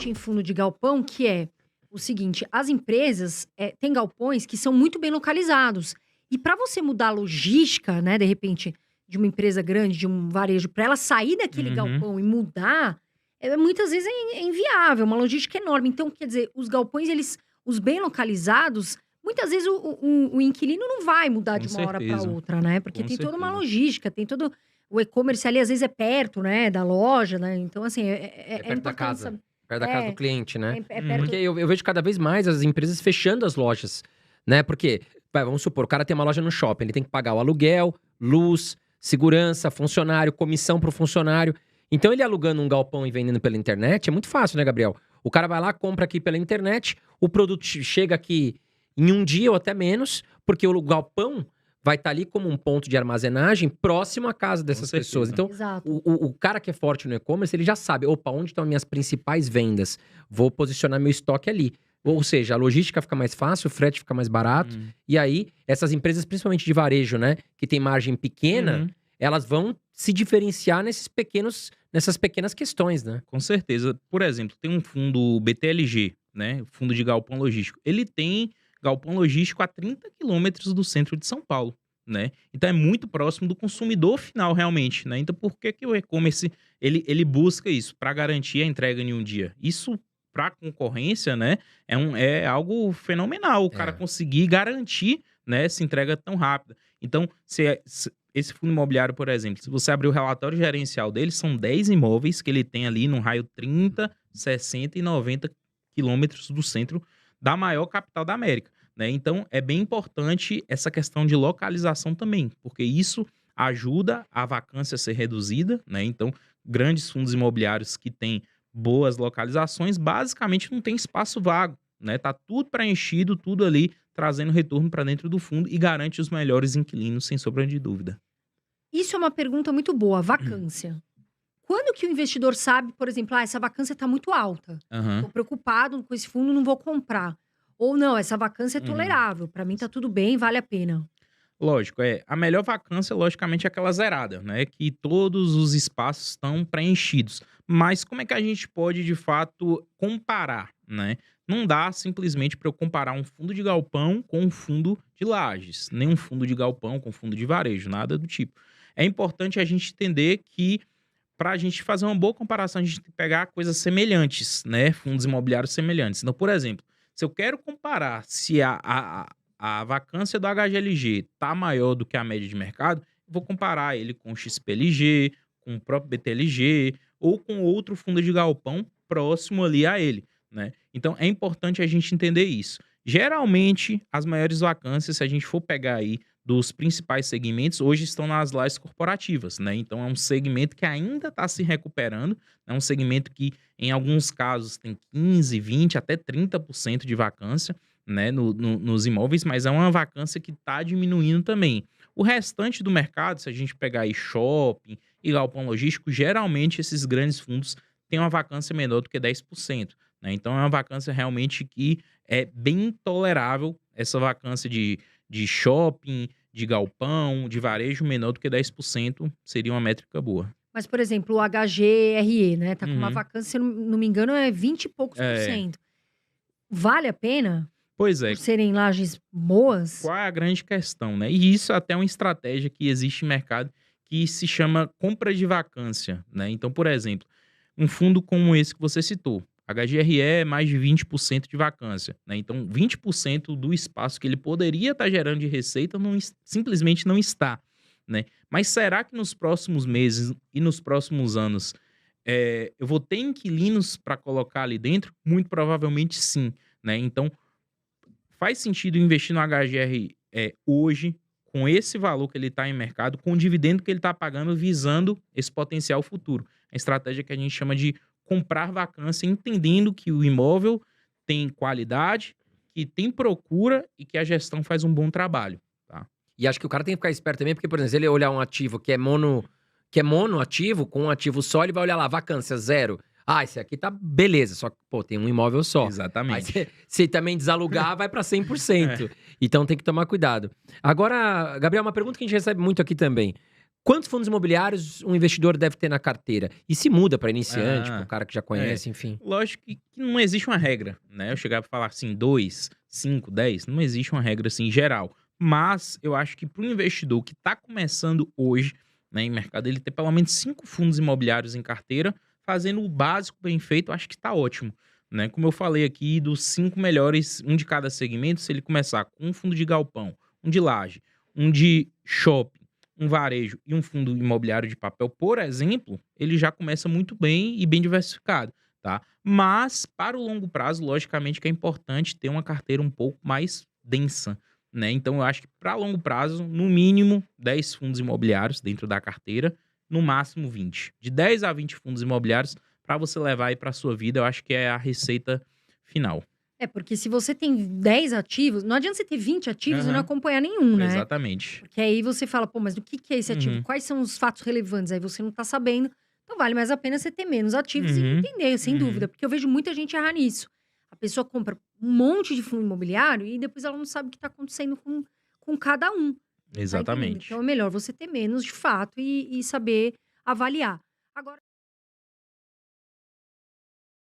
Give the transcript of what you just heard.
bastante em fundo de galpão, que é o seguinte: as empresas têm galpões que são muito bem localizados. E para você mudar a logística, né, de repente, de uma empresa grande, de um varejo, para ela sair daquele Uhum. galpão e mudar, muitas vezes é inviável, uma logística enorme. Então, quer dizer, os galpões, os bem localizados, muitas vezes o inquilino não vai mudar Com de uma hora para certeza, outra, né? Porque com tem toda uma certeza. logística, tem todo. O e-commerce ali, às vezes, é perto, né, da loja, né? Então, assim, É é perto da importante casa. saber. Perto da casa do É, cliente, né? é Uhum. Porque perto. eu vejo cada vez mais as empresas fechando as lojas, né? Porque, vamos supor, o cara tem uma loja no shopping, ele tem que pagar o aluguel, luz, segurança, funcionário, comissão pro funcionário. Então, ele alugando um galpão e vendendo pela internet, é muito fácil, né, Gabriel? O cara vai lá, compra aqui pela internet, o produto chega aqui em um dia ou até menos, porque o galpão vai estar ali como um ponto de armazenagem próximo à casa Com dessas pessoas. certeza. Então, Exato. o cara que é forte no e-commerce, ele já sabe, opa, onde estão as minhas principais vendas? Vou posicionar meu estoque ali. Ou seja, a logística fica mais fácil, o frete fica mais barato. Hum. E aí, essas empresas, principalmente de varejo, né, que tem margem pequena, Uhum. elas vão se diferenciar nessas pequenas questões, né? Com certeza. Por exemplo, tem um fundo BTLG, né, Fundo de Galpão Logístico. Ele tem galpão logístico a 30 quilômetros do centro de São Paulo, né. Então é muito próximo do consumidor final realmente, né. Então por que que o e-commerce ele busca isso? Para garantir a entrega em um dia. Isso para concorrência, né, é algo fenomenal, o cara É. conseguir garantir, né, essa entrega tão rápida. Então se esse fundo imobiliário, por exemplo, se você abrir o relatório gerencial dele, são 10 imóveis que ele tem ali num raio 30, 60 e 90 quilômetros do centro da maior capital da América, né. Então é bem importante essa questão de localização também, porque isso ajuda a vacância a ser reduzida, né. Então, grandes fundos imobiliários que têm boas localizações, basicamente não tem espaço vago, né. Tá tudo preenchido, tudo ali trazendo retorno para dentro do fundo e garante os melhores inquilinos, sem sombra de dúvida. Isso é uma pergunta muito boa, vacância. Quando que o investidor sabe, por exemplo, essa vacância está muito alta, Aham. tô preocupado com esse fundo, não vou comprar. Ou não, essa vacância é Uhum. tolerável, para mim tá tudo bem, vale a pena. Lógico, a melhor vacância, logicamente, é aquela zerada, né, que todos os espaços estão preenchidos. Mas como é que a gente pode, de fato, comparar, né? Não dá simplesmente para eu comparar um fundo de galpão com um fundo de lajes, nem um fundo de galpão com fundo de varejo, nada do tipo. É importante a gente entender que, para a gente fazer uma boa comparação, a gente tem que pegar coisas semelhantes, né, fundos imobiliários semelhantes. Então, por exemplo, se eu quero comparar se a vacância do HGLG tá maior do que a média de mercado, eu vou comparar ele com o XPLG, com o próprio BTLG ou com outro fundo de galpão próximo ali a ele, né. Então é importante a gente entender isso. Geralmente, as maiores vacâncias, se a gente for pegar aí dos principais segmentos, hoje estão nas lajes corporativas, né. Então é um segmento que ainda está se recuperando, é um segmento que, em alguns casos, tem 15, 20, até 30% de vacância, né, nos imóveis, mas é uma vacância que está diminuindo também. O restante do mercado, se a gente pegar aí shopping e galpão logístico, geralmente esses grandes fundos têm uma vacância menor do que 10%, né? Então é uma vacância realmente que é bem tolerável, essa vacância de shopping, de galpão, de varejo menor do que 10% seria uma métrica boa. Mas, por exemplo, o HGRE, né, tá com uma Uhum. vacância, se eu não me engano, é 20 e poucos por É, cento. Vale a pena? pois Por é. serem lajes boas? Qual é a grande questão, né? E isso é até uma estratégia que existe em mercado que se chama compra de vacância, né? Então, por exemplo, um fundo como esse que você citou, HGRE é mais de 20% de vacância, né? Então, 20% do espaço que ele poderia estar gerando de receita simplesmente não está, né? Mas será que nos próximos meses e nos próximos anos eu vou ter inquilinos para colocar ali dentro? Muito provavelmente sim, né? Então, faz sentido investir no HGR, hoje, com esse valor que ele está em mercado, com o dividendo que ele está pagando, visando esse potencial futuro. A estratégia que a gente chama de comprar vacância, entendendo que o imóvel tem qualidade, que tem procura e que a gestão faz um bom trabalho, tá? E acho que o cara tem que ficar esperto também, porque, por exemplo, se ele olhar um ativo que é mono ativo, com um ativo só, ele vai olhar lá, vacância zero. Ah, esse aqui tá beleza, só que, pô, tem um imóvel só. Aí Exatamente. se também desalugar, vai pra 100%. É. Então tem que tomar cuidado. Agora, Gabriel, uma pergunta que a gente recebe muito aqui também. Quantos fundos imobiliários um investidor deve ter na carteira? E se muda para iniciante, para um cara que já conhece, enfim. Lógico que não existe uma regra, né? Eu chegar a falar assim, 2, 5, 10, não existe uma regra assim geral. Mas eu acho que para o investidor que está começando hoje, né, em mercado, ele ter pelo menos 5 fundos imobiliários em carteira, fazendo o básico bem feito, eu acho que está ótimo. Né? Como eu falei aqui, dos 5 melhores, um de cada segmento, se ele começar com um fundo de galpão, um de laje, um de shopping, um varejo e um fundo imobiliário de papel, por exemplo, ele já começa muito bem e bem diversificado, tá? Mas, para o longo prazo, logicamente que é importante ter uma carteira um pouco mais densa, né? Então, eu acho que para longo prazo, no mínimo 10 fundos imobiliários dentro da carteira, no máximo 20. De 10 a 20 fundos imobiliários para você levar aí para sua vida, eu acho que é a receita final. Porque se você tem 10 ativos, não adianta você ter 20 ativos e não Aham. acompanhar nenhum, né? Exatamente. Porque aí você fala, pô, mas do que é esse ativo? Uhum. Quais são os fatos relevantes? Aí você não tá sabendo. Então vale mais a pena você ter menos ativos e Uhum. entender, sem Uhum. dúvida. Porque eu vejo muita gente errar nisso. A pessoa compra um monte de fundo imobiliário e depois ela não sabe o que tá acontecendo com cada um. Tá entendendo? Exatamente. Então é melhor você ter menos de fato e saber avaliar. Agora,